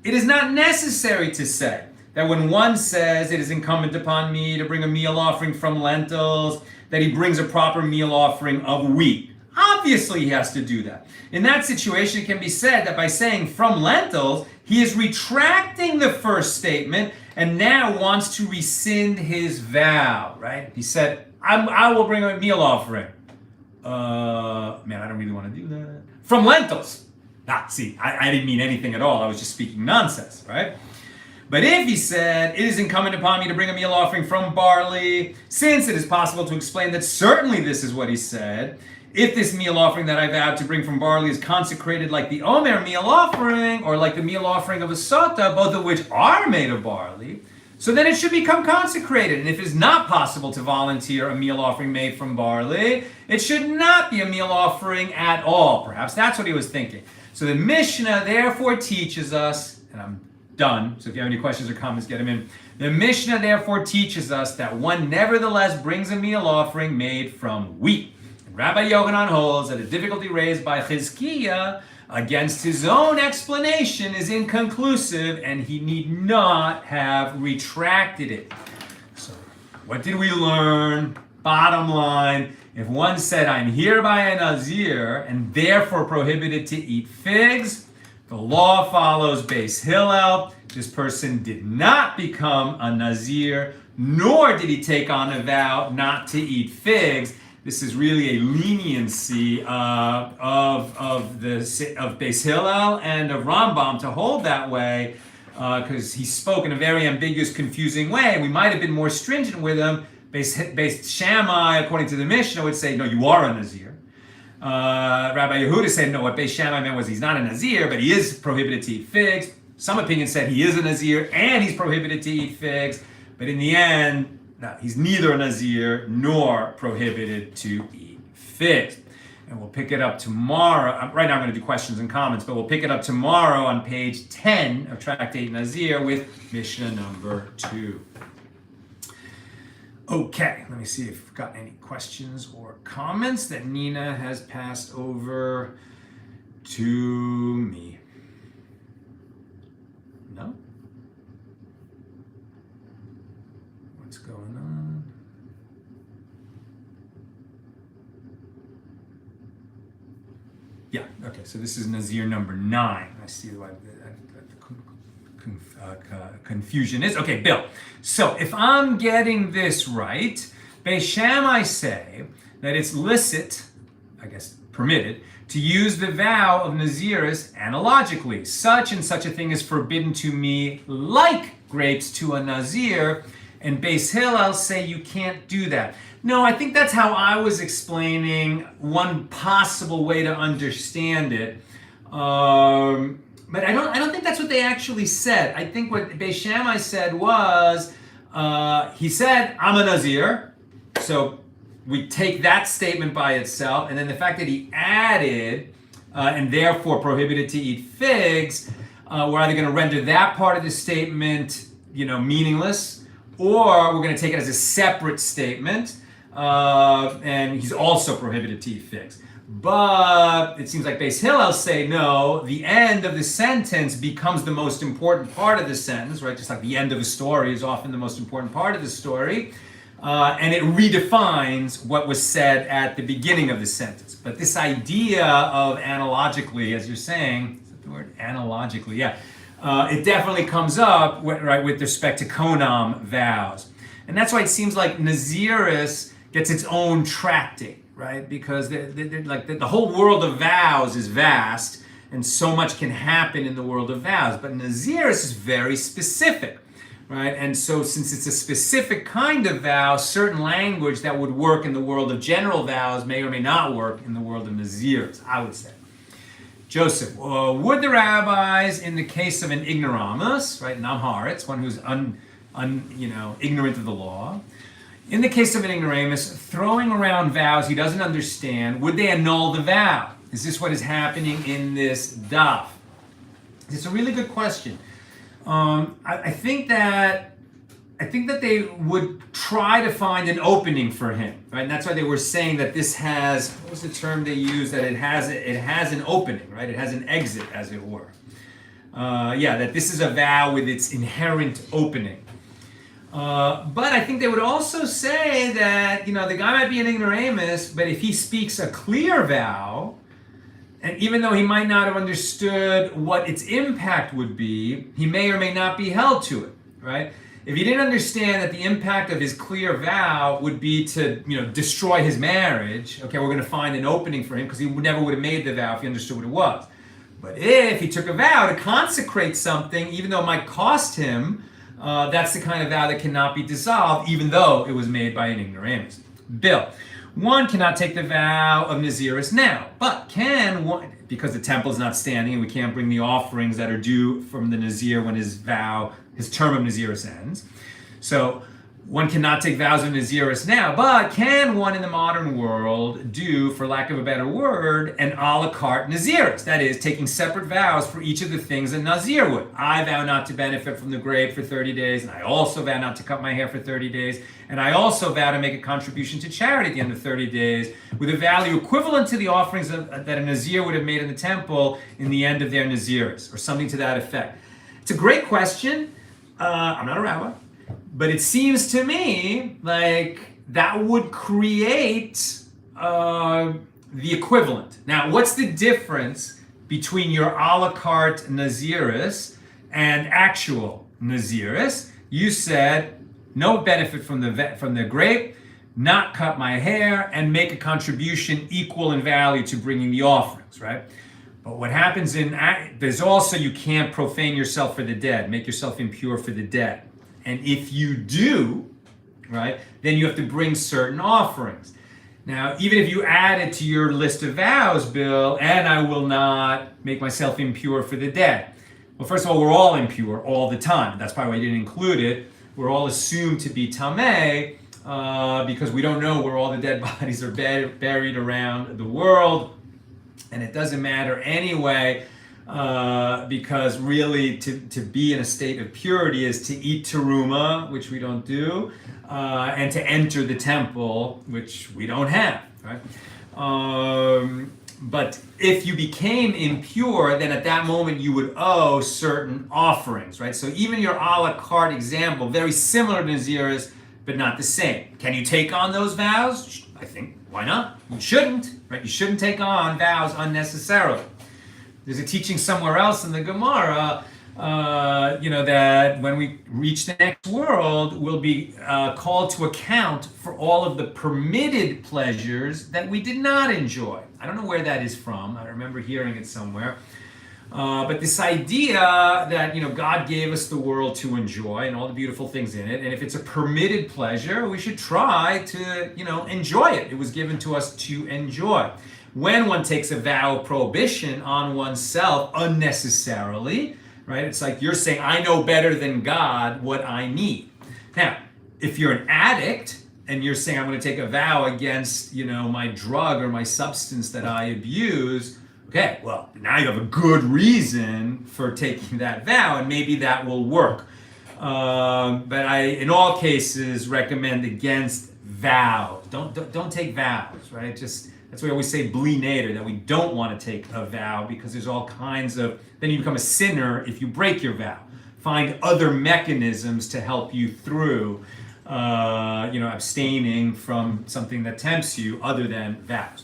It is not necessary to say that when one says it is incumbent upon me to bring a meal offering from lentils, that he brings a proper meal offering of wheat. Obviously he has to do that. In that situation, it can be said that by saying from lentils, he is retracting the first statement and now wants to rescind his vow, right? He said, I will bring a meal offering. Man, I don't really want to do that. From lentils. See, I didn't mean anything at all. I was just speaking nonsense, right? But if he said, it is incumbent upon me to bring a meal offering from barley, since it is possible to explain that certainly this is what he said, if this meal offering that I vowed to bring from barley is consecrated like the Omer meal offering, or like the meal offering of a sota, both of which are made of barley, so then it should become consecrated. And if it is not possible to volunteer a meal offering made from barley, it should not be a meal offering at all. Perhaps that's what he was thinking. So the Mishnah therefore teaches us, and I'm done, so if you have any questions or comments, get them in. The Mishnah therefore teaches us that one nevertheless brings a meal offering made from wheat. And Rabbi Yochanan holds that the difficulty raised by Chizkiah against his own explanation is inconclusive, and he need not have retracted it. So what did we learn? Bottom line, if one said, I'm hereby a Nazir, and therefore prohibited to eat figs, the law follows Beis Hillel. This person did not become a Nazir, nor did he take on a vow not to eat figs. This is really a leniency of Beis Hillel and of Rambam to hold that way, because he spoke in a very ambiguous, confusing way. We might have been more stringent with him. Beis Shammai, according to the Mishnah, would say, no, you are a Nazir. Rabbi Yehuda said, no, what Beis Shammai meant was he's not a Nazir, but he is prohibited to eat figs. Some opinions said he is a Nazir and he's prohibited to eat figs. But in the end, no, he's neither a Nazir nor prohibited to eat figs. And we'll pick it up tomorrow. Right now I'm going to do questions and comments, but we'll pick it up tomorrow on page 10 of Tractate Nazir with Mishnah number 2. Okay, let me see if we've got any questions or comments that Nina has passed over to me. No? What's going on? Yeah, okay, so this is Nazir number 9. I see why confusion is. Okay, Bill. So if I'm getting this right, Beis Shammai say that it's licit, I guess permitted, to use the vow of nazirus analogically. Such and such a thing is forbidden to me like grapes to a nazir, and Beis Hillel say you can't do that. No, I think that's how I was explaining one possible way to understand it. But I don't think that's what they actually said. I think what Beis Shammai said was, he said, I'm a Nazir. So we take that statement by itself, and then the fact that he added, and therefore prohibited to eat figs, we're either going to render that part of the statement, meaningless, or we're going to take it as a separate statement, and he's also prohibited to eat figs. But it seems like Beis Hillel say, no, the end of the sentence becomes the most important part of the sentence, right? Just like the end of a story is often the most important part of the story. And it redefines what was said at the beginning of the sentence. But this idea of analogically, as you're saying, is that the word analogically? Yeah. It definitely comes up, right, with respect to Konam vows. And that's why it seems like Nazirus gets its own tractate. Right, because the whole world of vows is vast, and so much can happen in the world of vows. But Nazirus is very specific, right? And so, since it's a specific kind of vow, certain language that would work in the world of general vows may or may not work in the world of Nazirus, I would say. Joseph, would the rabbis, in the case of an ignoramus, right, namharetz, one who's ignorant of the law, in the case of an ignoramus, throwing around vows he doesn't understand, would they annul the vow? Is this what is happening in this daf? It's a really good question. I think that they would try to find an opening for him, right? And that's why they were saying that this has, what was the term they used? That it has an opening, right? It has an exit, as it were. That this is a vow with its inherent opening. But I think they would also say that, the guy might be an ignoramus, but if he speaks a clear vow, and even though he might not have understood what its impact would be, he may or may not be held to it, right? if he didn't understand that the impact of his clear vow would be to, destroy his marriage, okay, we're going to find an opening for him because he never would have made the vow if he understood what it was. But if he took a vow to consecrate something, even though it might cost him, that's the kind of vow that cannot be dissolved, even though it was made by an ignoramus. Bill, one cannot take the vow of nazirus now, but can one, because the temple is not standing and we can't bring the offerings that are due from the nazir when his term of nazirus ends. So one cannot take vows of nazirus now, but can one in the modern world do, for lack of a better word, an a la carte nazirus? That is, taking separate vows for each of the things a nazir would. I vow not to benefit from the grape for 30 days, and I also vow not to cut my hair for 30 days, and I also vow to make a contribution to charity at the end of 30 days with a value equivalent to the offerings that a nazir would have made in the temple in the end of their nazirus, or something to that effect. It's a great question. I'm not a rabbi. But it seems to me like that would create the equivalent. Now, what's the difference between your a la carte nazirus and actual nazirus? You said no benefit from the grape, not cut my hair, and make a contribution equal in value to bringing the offerings, right? But what happens there's also you can't profane yourself for the dead, make yourself impure for the dead. And if you do, right, then you have to bring certain offerings. Now, even if you add it to your list of vows, Bill, and I will not make myself impure for the dead. Well, first of all, we're all impure all the time. That's probably why you didn't include it. We're all assumed to be tameh because we don't know where all the dead bodies are buried around the world. And it doesn't matter anyway. Because really to be in a state of purity is to eat teruma, which we don't do, and to enter the temple, which we don't have, right? But if you became impure, then at that moment you would owe certain offerings, right? So even your a la carte example, very similar to Nazirus, but not the same. Can you take on those vows? I think, why not? You shouldn't, right? You shouldn't take on vows unnecessarily. There's a teaching somewhere else in the Gemara, that when we reach the next world, we'll be called to account for all of the permitted pleasures that we did not enjoy. I don't know where that is from. I remember hearing it somewhere. But this idea that, God gave us the world to enjoy and all the beautiful things in it. And if it's a permitted pleasure, we should try to, enjoy it. It was given to us to enjoy. When one takes a vow of prohibition on oneself unnecessarily, right? It's like you're saying, I know better than God what I need. Now, if you're an addict and you're saying, I'm going to take a vow against, my drug or my substance that I abuse, okay, well, now you have a good reason for taking that vow, and maybe that will work. But I, in all cases, recommend against vows. Don't take vows, right? That's why we always say bli neder, that we don't want to take a vow because there's all kinds of, then you become a sinner if you break your vow. Find other mechanisms to help you through, abstaining from something that tempts you other than vows.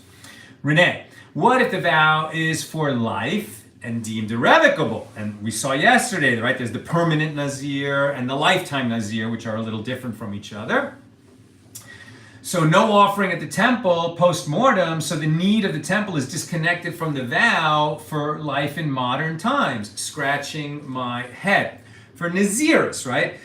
Renee, what if the vow is for life and deemed irrevocable? And we saw yesterday, right, there's the permanent Nazir and the lifetime Nazir, which are a little different from each other. So no offering at the temple post-mortem, so the need of the temple is disconnected from the vow for life in modern times. Scratching my head. For Nazirus, right?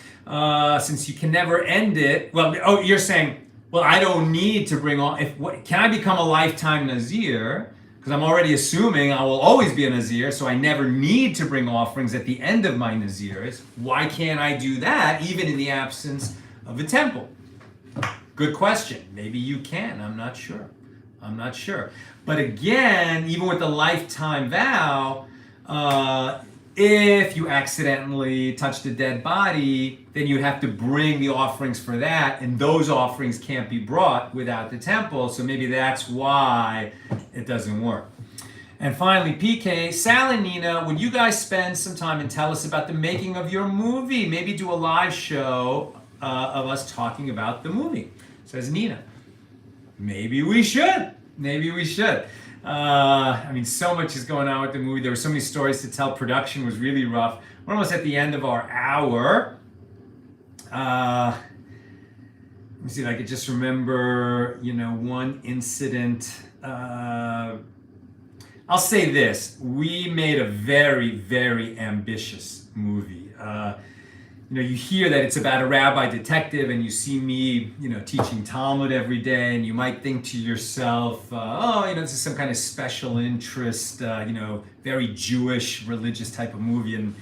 Since you can never end it, you're saying, well, I don't need to bring on, can I become a lifetime Nazir? Because I'm already assuming I will always be a Nazir, so I never need to bring offerings at the end of my Nazirus. Why can't I do that even in the absence of a temple? Good question. Maybe you can. I'm not sure. But again, even with the lifetime vow, if you accidentally touched a dead body, then you have to bring the offerings for that, and those offerings can't be brought without the temple, so maybe that's why it doesn't work. And finally, PK, Sal and Nina, would you guys spend some time and tell us about the making of your movie? Maybe do a live show of us talking about the movie, says Nina. Maybe we should. So much is going on with the movie. There were so many stories to tell. Production was really rough. We're almost at the end of our hour. Let me see if I could just remember, one incident. I'll say this: we made a very, very ambitious movie. You hear that it's about a rabbi detective, and you see me, teaching Talmud every day, and you might think to yourself, this is some kind of special interest, very Jewish, religious type of movie. And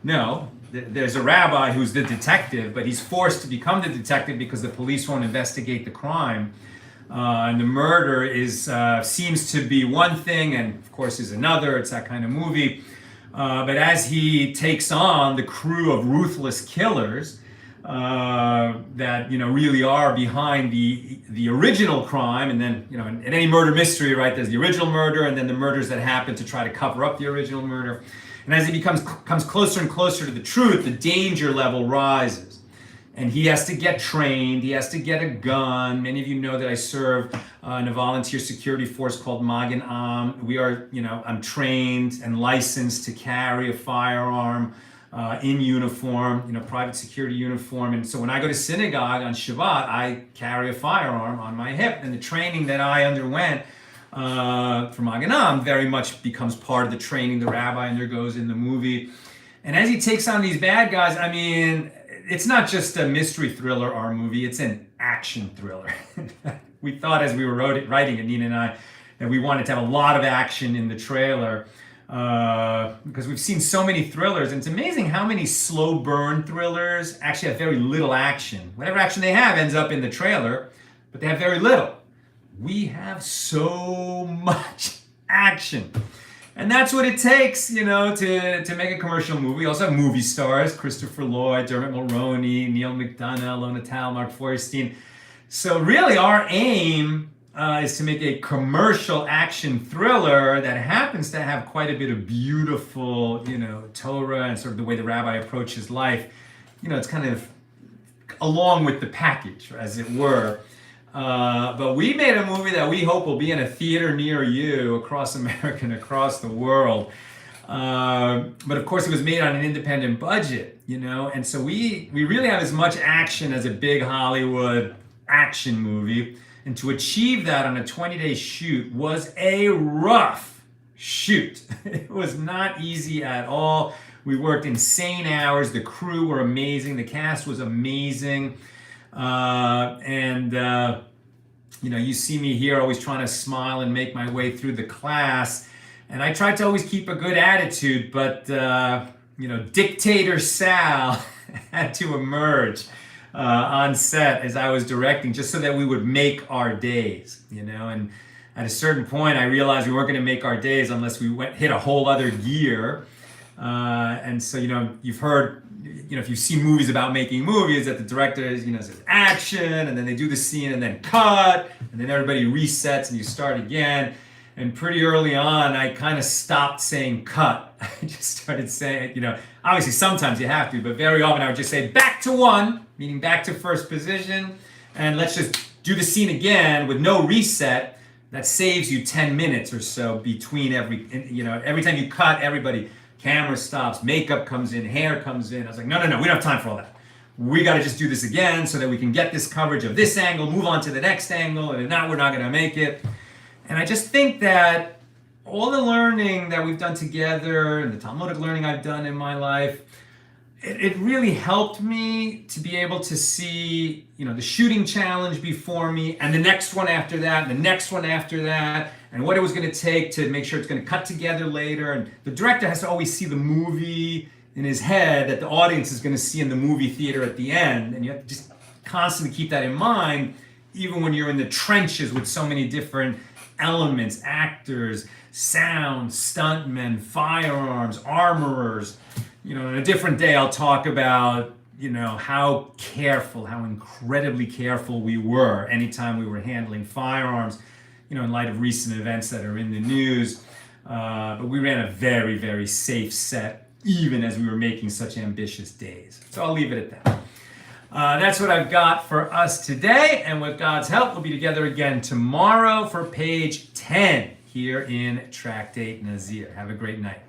no, there's a rabbi who's the detective, but he's forced to become the detective because the police won't investigate the crime. And the murder seems to be one thing, and of course is another. It's that kind of movie. But as he takes on the crew of ruthless killers that really are behind the original crime, and then in any murder mystery, right? There's the original murder, and then the murders that happen to try to cover up the original murder. And as he comes closer and closer to the truth, the danger level rises. And he has to get trained. He has to get a gun. Many of you know that I serve in a volunteer security force called Magen Am. I'm trained and licensed to carry a firearm in uniform, private security uniform. And so when I go to synagogue on Shabbat, I carry a firearm on my hip. And the training that I underwent for Magen Am very much becomes part of the training the rabbi undergoes in the movie. And as he takes on these bad guys, it's not just a mystery thriller, our movie, it's an action thriller. We thought as we were writing it, Nina and I, that we wanted to have a lot of action in the trailer because we've seen so many thrillers, and it's amazing how many slow burn thrillers actually have very little action. Whatever action they have ends up in the trailer, but they have very little. We have so much action. And that's what it takes, to make a commercial movie. We also have movie stars: Christopher Lloyd, Dermot Mulroney, Neil McDonough, Lona Tal, Mark Feuerstein. So really our aim is to make a commercial action thriller that happens to have quite a bit of beautiful, Torah and sort of the way the rabbi approaches life. It's kind of along with the package, as it were. But we made a movie that we hope will be in a theater near you across America and across the world. But of course it was made on an independent budget, and so we really have as much action as a big Hollywood action movie. And to achieve that on a 20-day shoot was a rough shoot. It was not easy at all. We worked insane hours. The crew were amazing. The cast was amazing. You see me here always trying to smile and make my way through the class. And I tried to always keep a good attitude, but, Dictator Sal had to emerge on set as I was directing, just so that we would make our days, And at a certain point, I realized we weren't going to make our days unless we hit a whole other gear. And so, you've heard, if you've seen movies about making movies, that the director says action, and then they do the scene and then cut, and then everybody resets and you start again. And pretty early on, I kind of stopped saying cut. I just started saying, obviously sometimes you have to, but very often I would just say back to one, meaning back to first position, and let's just do the scene again with no reset. That saves you 10 minutes or so between every time you cut, everybody, camera stops, makeup comes in, hair comes in. I was like, no, we don't have time for all that. We got to just do this again so that we can get this coverage of this angle, move on to the next angle, and if not, we're not going to make it. And I just think that all the learning that we've done together and the Talmudic learning I've done in my life, it really helped me to be able to see, the shooting challenge before me, and the next one after that, and the next one after that, and what it was going to take to make sure it's going to cut together later. And the director has to always see the movie in his head that the audience is going to see in the movie theater at the end. And you have to just constantly keep that in mind, even when you're in the trenches with so many different elements, actors, sound, stuntmen, firearms, armorers. On a different day, I'll talk about, how incredibly careful we were anytime we were handling firearms, in light of recent events that are in the news. But we ran a very, very safe set, even as we were making such ambitious days. So I'll leave it at that. That's what I've got for us today. And with God's help, we'll be together again tomorrow for page 10 here in Tractate Nazir. Have a great night.